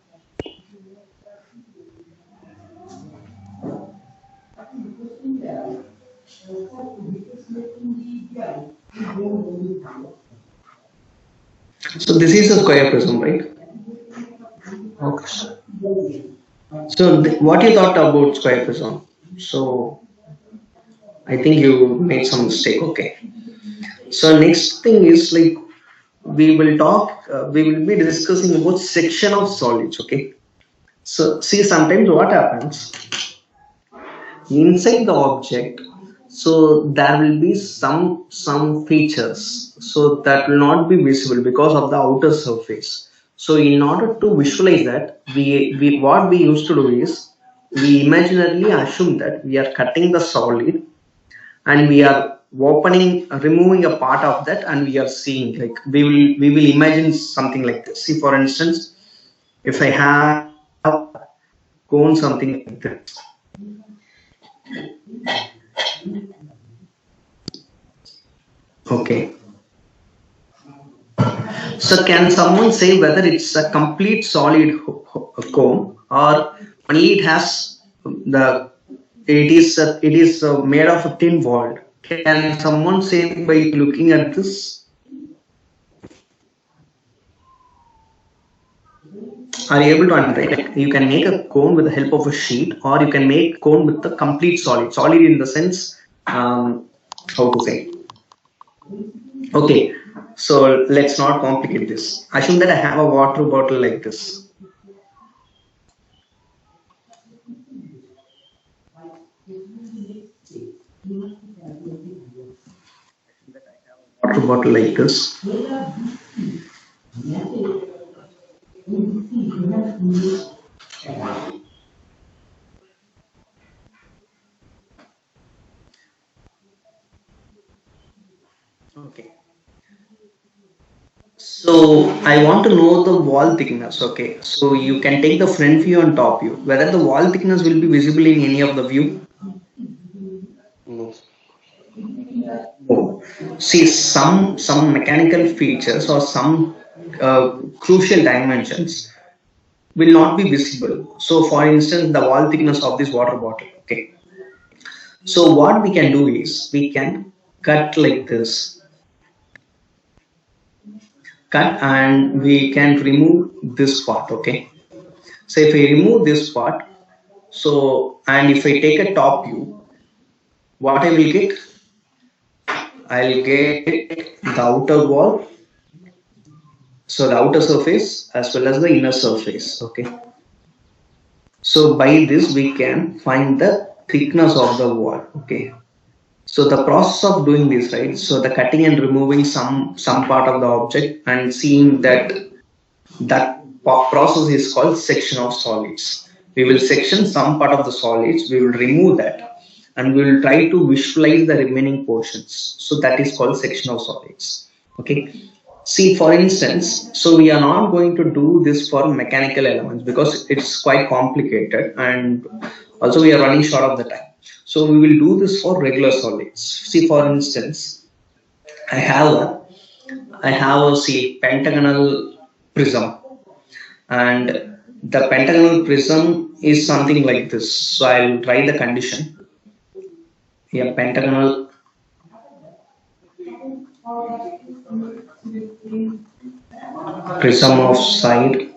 So this is a square prism, right? Okay, sir. So what you thought about square prism? So I think you made some mistake. Okay. So next thing is like we will be discussing about section of solids. Okay. So see, sometimes what happens inside the object, so there will be some features, so that will not be visible because of the outer surface. So in order to visualize that, we what we used to do is we imaginarily assume that we are cutting the solid, and we are removing a part of that, and we are seeing, like, we will imagine something like this. See, for instance, if I have cone something like this. Okay. So can someone say whether it's a complete solid cone, or only it has the it is made of a thin wall? Can someone say by looking at this? Are you able to understand? Like, you can make a cone with the help of a sheet, or you can make cone with the complete solid. Solid in the sense, how to say? Okay, so let's not complicate this. Assume that I have a water bottle like this. Water bottle like this. Okay. So I want to know the wall thickness. Okay. So you can take the front view and top view. Whether the wall thickness will be visible in any of the view. No. Oh. See, some mechanical features or some crucial dimensions will not be visible. So for instance, the wall thickness of this water bottle. Okay. So what we can do is we can cut like this. Cut, and we can remove this part. Okay. So if I remove this part, so, and if I take a top view, what I will get? I'll get the outer wall, so the outer surface as well as the inner surface. Okay. So by this we can find the thickness of the wall. Okay. So the process of doing this, right? So the cutting and removing some part of the object and seeing that process is called section of solids. We will section some part of the solids, we will remove that, and we will try to visualize the remaining portions. So that is called section of solids. Okay. See, for instance, so we are not going to do this for mechanical elements because it's quite complicated, and also we are running short of the time. So we will do this for regular solids. See, for instance, I have a see pentagonal prism, and the pentagonal prism is something like this. So I'll try the condition. Yeah, pentagonal prism of side,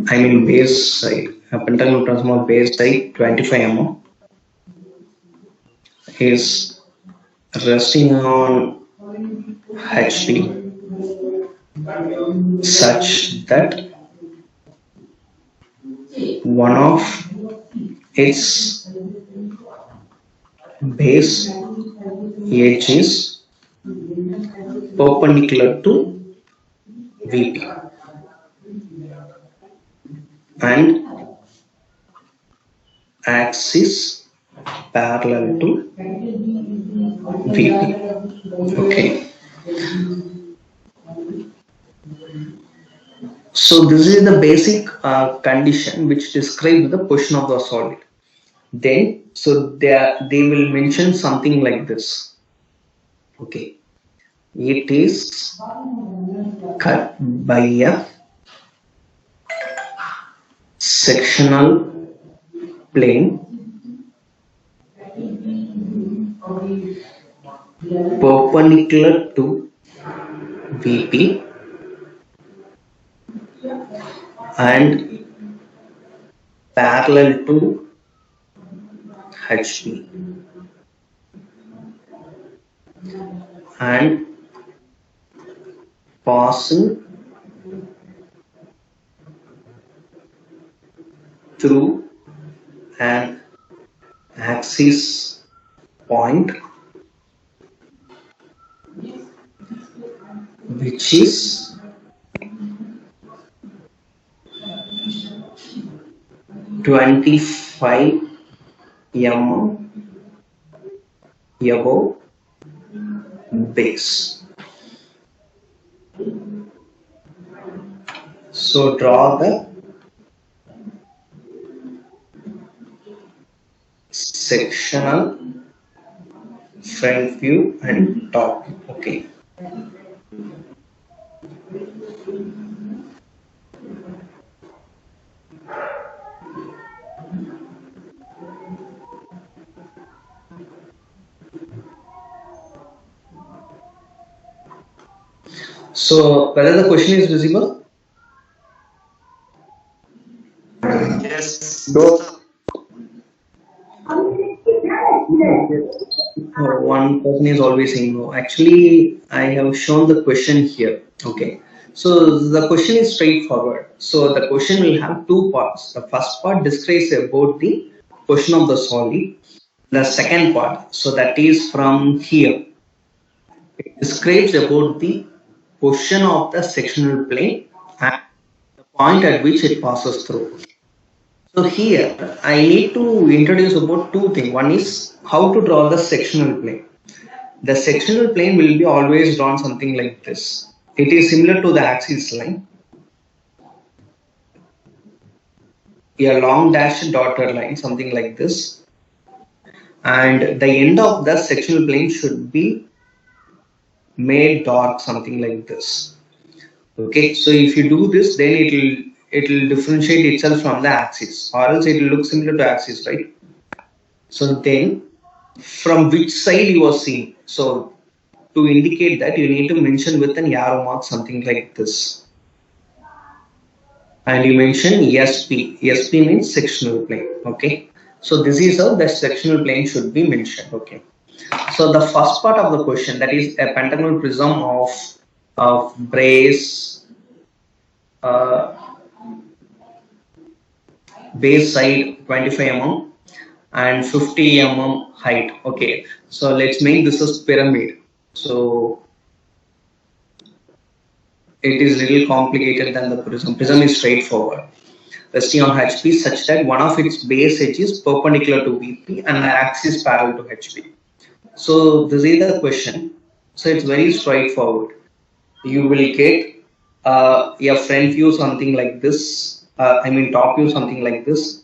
I mean base side. A pentagonal prism of base side 25 mm is resting on HP such that one of its base edge is perpendicular to VP and axis parallel to VP. Okay. So this is the basic condition which describes the position of the solid. Then, so they will mention something like this. Okay. It is cut by a sectional plane perpendicular to VP and parallel to HP and passing through an axis point which is 25 mm above base. So draw the sectional front view and top. Okay. So whether the question is visible? Yes. No. One person is always saying no. Actually, I have shown the question here. Okay. So the question is straightforward. So the question will have two parts. The first part describes about the question of the solid. The second part, so that is from here, it describes about the position of the sectional plane and the point at which it passes through. So here I need to introduce about two things. One is how to draw the sectional plane. The sectional plane will be always drawn something like this. It is similar to the axis line. A long dashed dotted line, something like this. And the end of the sectional plane should be made dark, something like this. Okay, so if you do this, then it will differentiate itself from the axis, or else it will look similar to axis, right? So then from which side you are seeing. So to indicate that, you need to mention with an arrow mark something like this. And you mention SP. SP means sectional plane. Okay. So this is how the sectional plane should be mentioned. Okay. So the first part of the question, that is a pentagonal prism of base base side 25 mm and 50 mm height. Okay, so let's make this as pyramid. So it is little complicated than the prism. Prism is straightforward. Resting on HP such that one of its base edge is perpendicular to VP and the axis parallel to HP. So this is the question. So it's very straightforward. You will get a front view something like this. I mean top view something like this.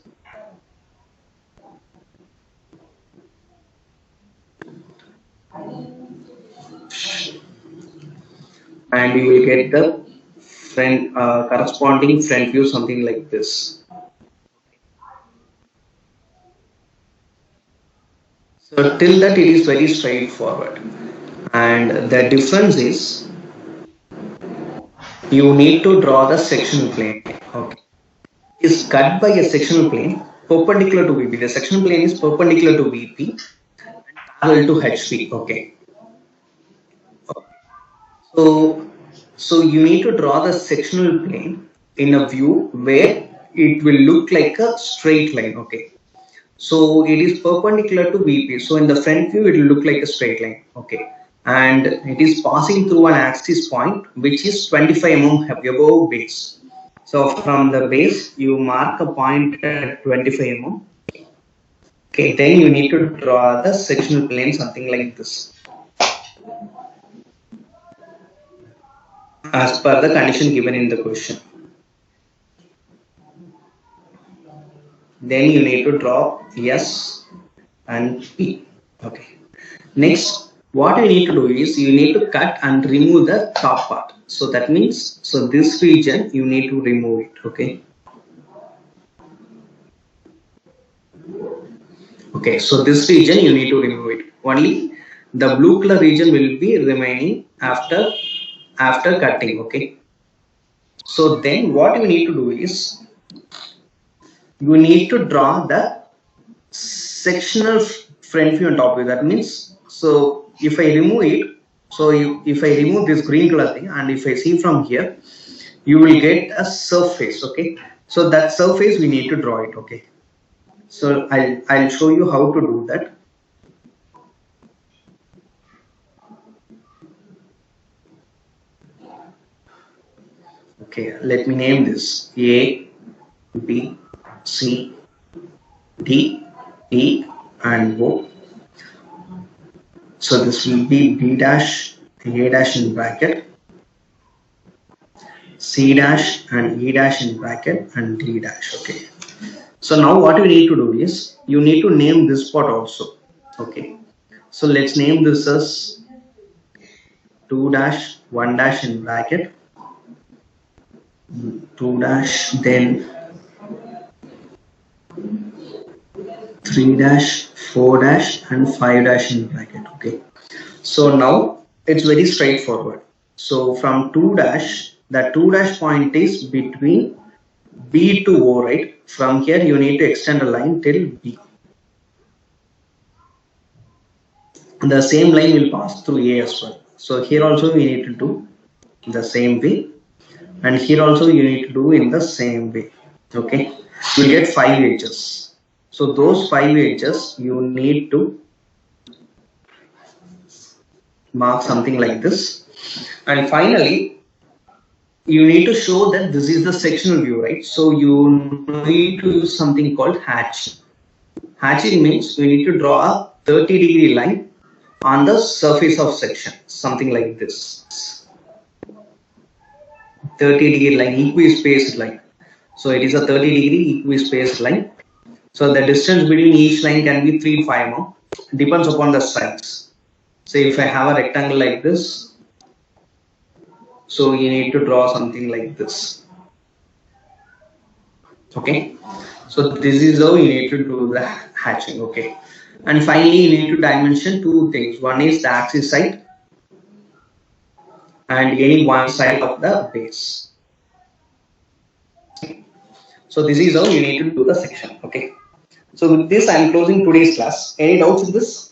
And you will get the corresponding front view something like this. So till that it is very straightforward, and the difference is you need to draw the sectional plane. Okay, it is cut by a sectional plane perpendicular to VP. The sectional plane is perpendicular to VP and parallel to HP. Okay, so you need to draw the sectional plane in a view where it will look like a straight line. Okay, so it is perpendicular to VP. So in the front view, it will look like a straight line. Okay, and it is passing through an axis point which is 25 mm above base. So from the base, you mark a point at 25 mm. Okay, then you need to draw the sectional plane something like this, as per the condition given in the question. Then you need to draw S and P. Okay. Next, what you need to do is you need to cut and remove the top part. So that means, so this region you need to remove it. Okay. Okay. So this region you need to remove it. Only the blue color region will be remaining after cutting. Okay. So then what you need to do is you need to draw the sectional front view and top view. That means, so if I remove it, so if I remove this green color thing and if I see from here, you will get a surface. Okay, so that surface we need to draw it. Okay, so I'll show you how to do that. Okay, let me name this A, B, C, D, E and O. So this will be B dash, A dash in bracket, C dash and E dash in bracket, and D dash. Okay. So now what you need to do is you need to name this part also. Okay. So let's name this as 2 dash 1 dash in bracket, 2 dash, then 3 dash, 4 dash, and 5 dash in bracket. Okay. So now it's very straightforward. So from 2 dash, the 2 dash point is between B to O, right? From here you need to extend a line till B. The same line will pass through A as well. So here also we need to do the same way, and here also you need to do in the same way. Okay, you get 5 edges. So those 5 edges you need to mark something like this, and finally you need to show that this is the sectional view, right? So you need to use something called hatch. Hatching means you need to draw a 30-degree line on the surface of section, something like this. 30-degree line, equispaced line. So it is a 30-degree equispaced line. So the distance between each line can be 3 to 5 more. Depends upon the size. Say if I have a rectangle like this, so you need to draw something like this. Okay. So this is how you need to do the hatching. Okay. And finally, you need to dimension 2 things. One is the axis side and any one side of the base. So this is how you need to do the section. Okay. So with this, I am closing today's class. Any doubts in this?